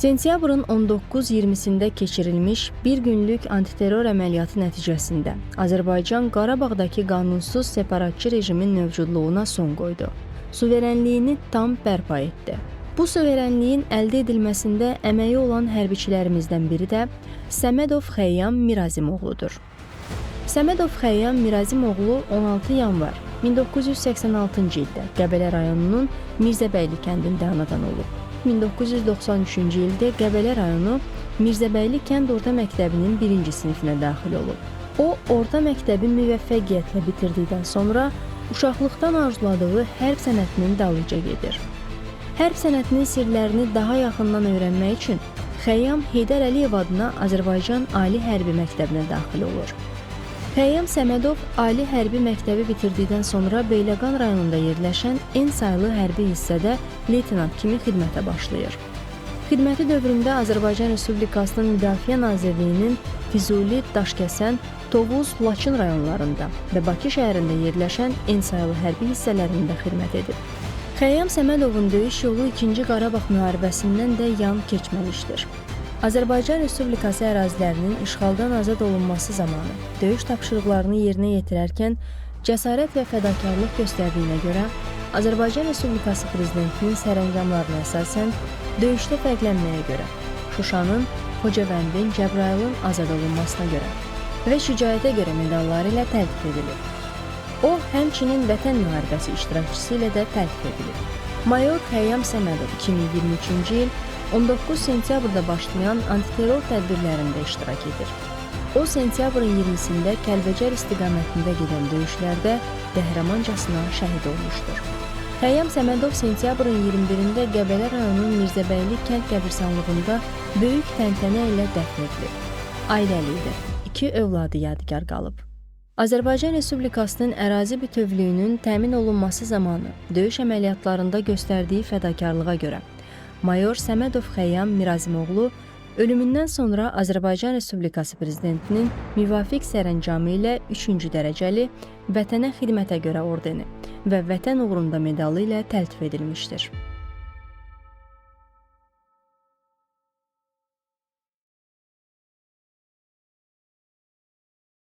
Sentyabrın 19-20-sində keçirilmiş bir günlük antiterror əməliyyatı nəticəsində Azərbaycan Qarabağdakı qanunsuz separatçı rejimin mövcudluğuna son qoydu. Suverenliyini tam bərpa etdi. Bu suverenliyin əldə edilməsində əməyi olan hərbiçilərimizdən biri də Səmədov Xəyyam Mirazimoğludur. Səmədov Xəyyam Mirazimoğlu 16 yanvar 1986-cı ildə Qəbələ rayonunun Mirzəbəyli kəndində anadan olub. 1993-cü ildə Qəbələ rayonu Mirzəbəyli kənd orta məktəbinin 1-ci sinifinə daxil olub. O, orta məktəbi müvəffəqiyyətlə bitirdikdən sonra uşaqlıqdan arzuladığı hərb sənətinin dalınca gedir. Hərb sənətinin sirlərini daha yaxından öyrənmək üçün Xəyyam Heydər Əliyev adına Azərbaycan Ali Hərbi Məktəbinə daxil olur. Xəyyam Səmədov Ali Hərbi Məktəbi bitirdikdən sonra Beyləqan rayonunda yerləşən en saylı hərbi hissədə leytenant kimi xidmətə başlayır. Xidməti dövründə Azərbaycan Respublikasının Müdafiə Nazirliyinin Füzuli, Daşkəsən, Tovuz, Laçın rayonlarında və Bakı şəhərində yerləşən en saylı hərbi hissələrində xidmət edib. Xəyyam Səmədovun döyüş yolu 2-ci Qarabağ müharibəsindən də yan keçməmişdir. Azərbaycan Respublikası ərazilərinin işğaldan azad olunması zamanı döyüş tapşırıqlarını yerinə yetirərkən cəsarət və fədakarlıq göstərdiyinə görə Azərbaycan Respublikası Prezidentinin sərəncamlarına əsasən döyüşdə fərqlənməyə görə, Şuşanın, Xocavəndin, Cəbrayılın azad olunmasına görə və şücaətə görə medalları ilə təltif edilir. O, həmçinin Vətən müharibəsi iştirakçısı ilə də təltif edilir. Mayor Xəyyam Səmədov 2023-cü il 19 sentyabrda başlayan antiterror tədbirlərində iştirak edir. O, sentyabrın 20-sində Kəlbəcər istiqamətində gedən döyüşlərdə qəhrəmancasına şəhid olmuşdur. Xəyyam Səmədov sentyabrın 21-də Qəbələ rayonunun Mirzəbəyli kənd qəbirstanlığında böyük təntənə ilə dəfn edilib. Ailəli idi. 2 övladı yadigar qalıb. Azərbaycan Respublikasının ərazi bütövlüyünün təmin olunması zamanı döyüş əməliyyatlarında göstərdiyi fədakarlığa görə Mayor Səmədov Xəyyam Mirazimoğlu ölümündən sonra Azərbaycan Respublikası Prezidentinin müvafiq sərəncamı ilə 3-cü dərəcəli Vətənə xidmətə görə ordeni və Vətən uğrunda medalı ilə təltif edilmişdir.